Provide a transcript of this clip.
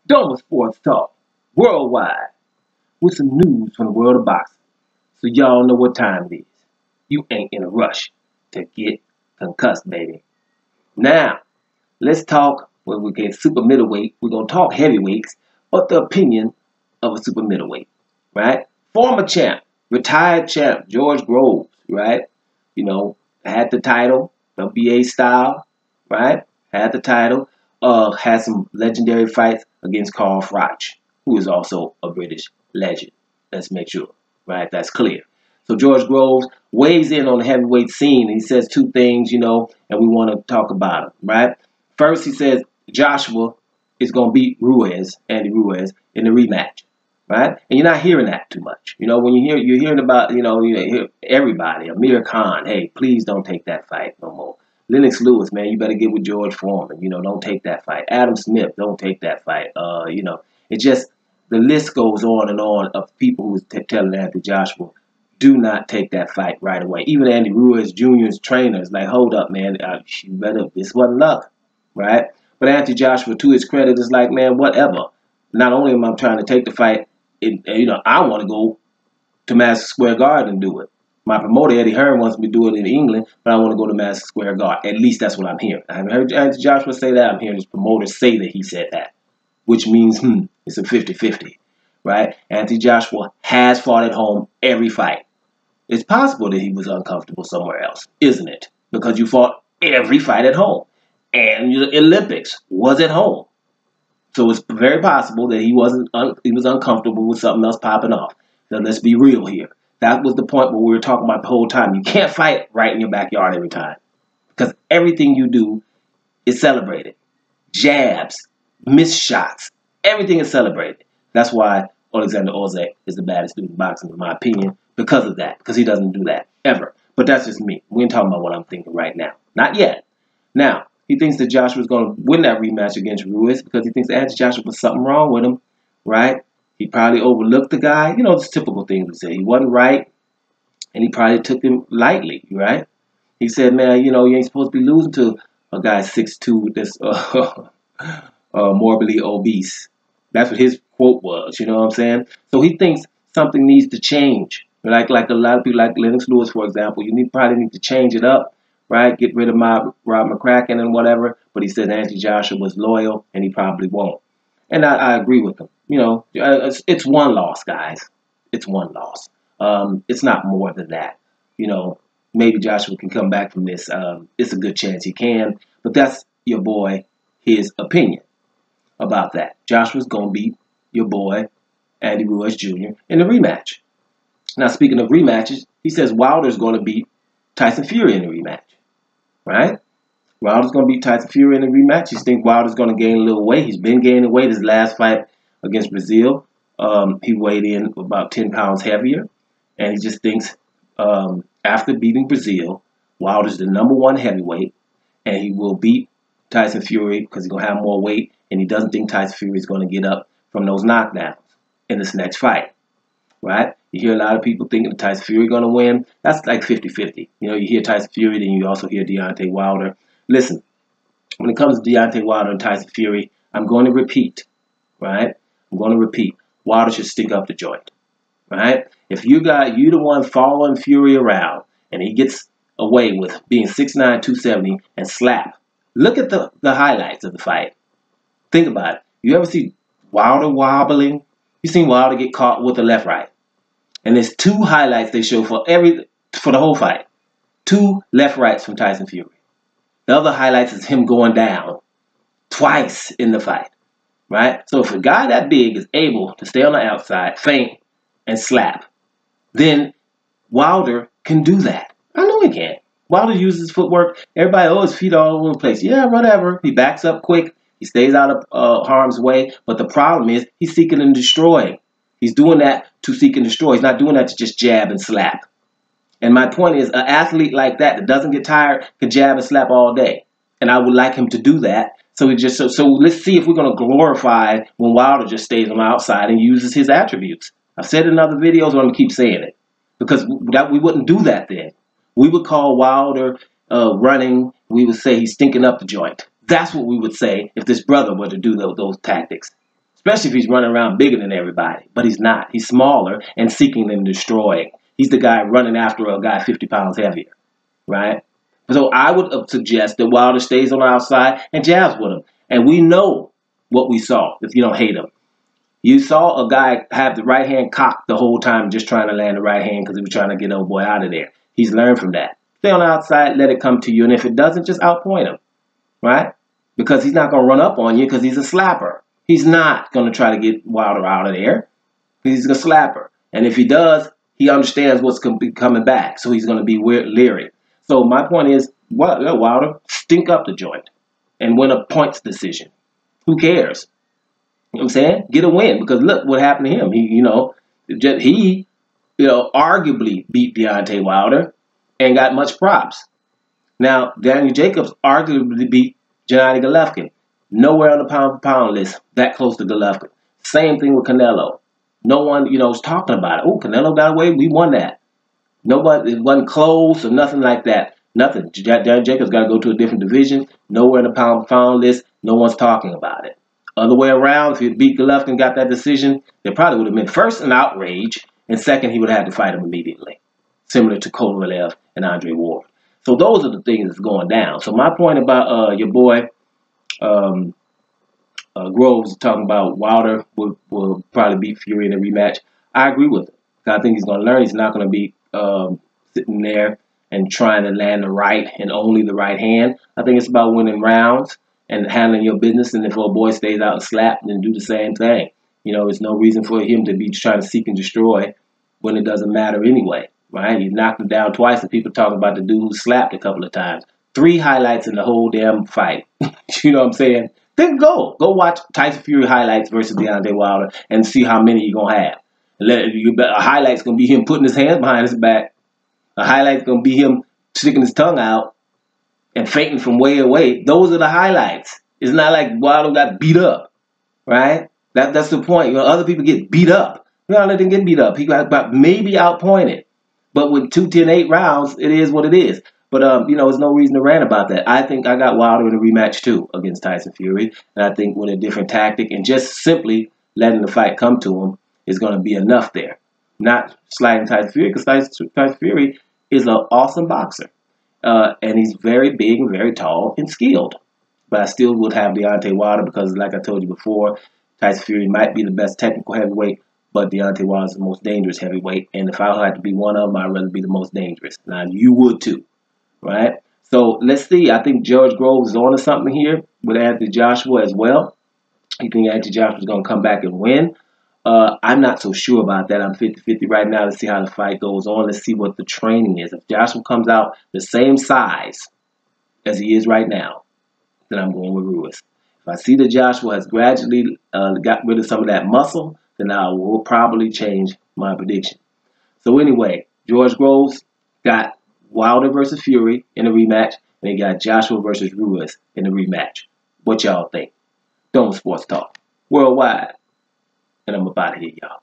Doma Sports Talk, worldwide, with some news from the world of boxing. So y'all know what time it is. You ain't in a rush to get concussed, baby. Now, let's talk when we get super middleweight. We're going to talk heavyweights, but the opinion of a super middleweight, right? Former champ, retired champ, George Groves, right? You know, had the title, WBA style, right? Had the title. Had some legendary fights against Carl Froch, who is also a British legend. Let's make sure, right? That's clear. So George Groves weighs in on the heavyweight scene, and he says two things, you know, and we want to talk about them, right? First, he says Joshua is going to beat Ruiz, Andy Ruiz, in the rematch, right? And you're not hearing that too much. You know, when you're hearing about, you hear everybody, Amir Khan, hey, please don't take that fight no more. Lennox Lewis, man, you better get with George Foreman. You know, don't take that fight. Adam Smith, don't take that fight. You know, it just, the list goes on and on of people who's telling Anthony Joshua, do not take that fight right away. Even Andy Ruiz Jr.'s trainers, like, hold up, man, you better, this wasn't luck, right? But Anthony Joshua, to his credit, is like, man, whatever. Not only am I trying to take the fight, I want to go to Madison Square Garden and do it. My promoter, Eddie Hearn, wants me to do it in England, but I want to go to Madison Square Garden. At least that's what I'm hearing. I haven't heard Anthony Joshua say that. I'm hearing his promoter say that he said that, which means, it's a 50-50, right? Anthony Joshua has fought at home every fight. It's possible that he was uncomfortable somewhere else, isn't it? Because you fought every fight at home. And the Olympics was at home. So it's very possible that he was uncomfortable with something else popping off. Now let's be real here. That was the point where we were talking about the whole time. You can't fight right in your backyard every time. Because everything you do is celebrated. Jabs, missed shots, everything is celebrated. That's why Alexander Usyk is the baddest dude in boxing, in my opinion, because of that. Because he doesn't do that, ever. But that's just me. We ain't talking about what I'm thinking right now. Not yet. Now, he thinks that Joshua's going to win that rematch against Ruiz because he thinks that Joshua was something wrong with him, right? He probably overlooked the guy. You know, it's typical things we say. He wasn't right, and he probably took him lightly, right? He said, man, you ain't supposed to be losing to a guy 6'2", that's morbidly obese. That's what his quote was, you know what I'm saying? So he thinks something needs to change. Like a lot of people, like Lennox Lewis, for example, probably need to change it up, right? Get rid of Rob McCracken and whatever. But he said Anthony Joshua was loyal, and he probably won't. And I agree with him. You know, it's one loss, guys. It's one loss. It's not more than that. You know, maybe Joshua can come back from this. It's a good chance he can. But that's your boy, his opinion about that. Joshua's going to beat your boy, Andy Ruiz Jr. in the rematch. Now, speaking of rematches, he says Wilder's going to beat Tyson Fury in the rematch. Right? Wilder's going to beat Tyson Fury in the rematch. He thinks Wilder's going to gain a little weight. He's been gaining weight. His last fight against Brazil, he weighed in about 10 pounds heavier. And he just thinks after beating Brazil, Wilder's the #1 heavyweight. And he will beat Tyson Fury because he's going to have more weight. And he doesn't think Tyson Fury is going to get up from those knockdowns in this next fight. Right? You hear a lot of people thinking that Tyson Fury is going to win. That's like 50-50. You know, you hear Tyson Fury, then you also hear Deontay Wilder. Listen, when it comes to Deontay Wilder and Tyson Fury, I'm going to repeat, right? I'm going to repeat. Wilder should stick up the joint, right? If you the one following Fury around and he gets away with being 6'9", 270 and slap, look at the highlights of the fight. Think about it. You ever see Wilder wobbling? You seen Wilder get caught with the left right. And there's 2 highlights they show for the whole fight. 2 left rights from Tyson Fury. The other highlights is him going down twice in the fight, right? So if a guy that big is able to stay on the outside, feint, and slap, then Wilder can do that. I know he can. Wilder uses his footwork. Everybody, his feet all over the place. Yeah, whatever. He backs up quick. He stays out of harm's way. But the problem is he's seeking and destroying. He's doing that to seek and destroy. He's not doing that to just jab and slap. And my point is, an athlete like that doesn't get tired can jab and slap all day. And I would like him to do that. So let's see if we're going to glorify when Wilder just stays on the outside and uses his attributes. I've said it in other videos, but I'm going to keep saying it. Because we wouldn't do that then. We would call Wilder running. We would say he's stinking up the joint. That's what we would say if this brother were to do those tactics. especially if he's running around bigger than everybody. But he's not. He's smaller and seeking and destroying. He's the guy running after a guy 50 pounds heavier, right? So I would suggest that Wilder stays on the outside and jabs with him. And we know what we saw, if you don't hate him. You saw a guy have the right hand cocked the whole time just trying to land the right hand because he was trying to get old boy out of there. He's learned from that. Stay on the outside, let it come to you. And if it doesn't, just outpoint him, right? Because he's not going to run up on you because he's a slapper. He's not going to try to get Wilder out of there. He's a slapper. And if he does, he understands what's coming back. So he's going to be leery. So my point is, Wilder, stink up the joint and win a points decision. Who cares? You know what I'm saying? Get a win, because look what happened to him. He arguably beat Deontay Wilder and got much props. Now, Daniel Jacobs arguably beat Gennady Golovkin. Nowhere on the pound-for-pound list that close to Golovkin. Same thing with Canelo. No one, is talking about it. Oh, Canelo got away. We won that. Nobody, it wasn't close or nothing like that. Nothing. Daniel Jacobs got to go to a different division. Nowhere in the pound-for-pound list. No one's talking about it. Other way around, if he beat Golovkin and got that decision, there probably would have been first an outrage, and second, he would have had to fight him immediately. Similar to Kovalev and Andre Ward. So those are the things that's going down. So my point about your boy Groves talking about Wilder will probably beat Fury in a rematch. I agree with him. I think he's going to learn. He's not going to be sitting there and trying to land the right and only the right hand. I think it's about winning rounds and handling your business. And if a boy stays out and slap, then do the same thing. There's no reason for him to be trying to seek and destroy when it doesn't matter anyway, right? He knocked him down twice, and people talking about the dude who slapped a couple of times. 3 highlights in the whole damn fight. You know what I'm saying? Then go watch Tyson Fury highlights versus Deontay Wilder and see how many you're going to have. A highlight's going to be him putting his hands behind his back. A highlight's going to be him sticking his tongue out and fainting from way away. Those are the highlights. It's not like Wilder got beat up, right? That's the point. Other people get beat up. Wilder didn't get beat up. He got maybe outpointed. But with 2-10-8 rounds, it is what it is. But, there's no reason to rant about that. I think I got Wilder in a rematch, too, against Tyson Fury. And I think with a different tactic and just simply letting the fight come to him is going to be enough there. Not sliding Tyson Fury, because Tyson Fury is an awesome boxer. And he's very big and very tall and skilled. But I still would have Deontay Wilder because, like I told you before, Tyson Fury might be the best technical heavyweight, but Deontay Wilder is the most dangerous heavyweight. And if I had to be one of them, I'd rather be the most dangerous. Now, you would too, right? So let's see. I think George Groves is on to something here with Anthony Joshua as well. You think Anthony Joshua is going to come back and win? I'm not so sure about that. I'm 50-50 right now. Let's see how the fight goes on. Let's see what the training is. If Joshua comes out the same size as he is right now, then I'm going with Ruiz. If I see that Joshua has gradually got rid of some of that muscle, then I will probably change my prediction. So anyway, George Groves got Wilder versus Fury in a rematch, and he got Joshua versus Ruiz in a rematch. What y'all think? Don't Sports Talk Worldwide. And I'm about to hit y'all.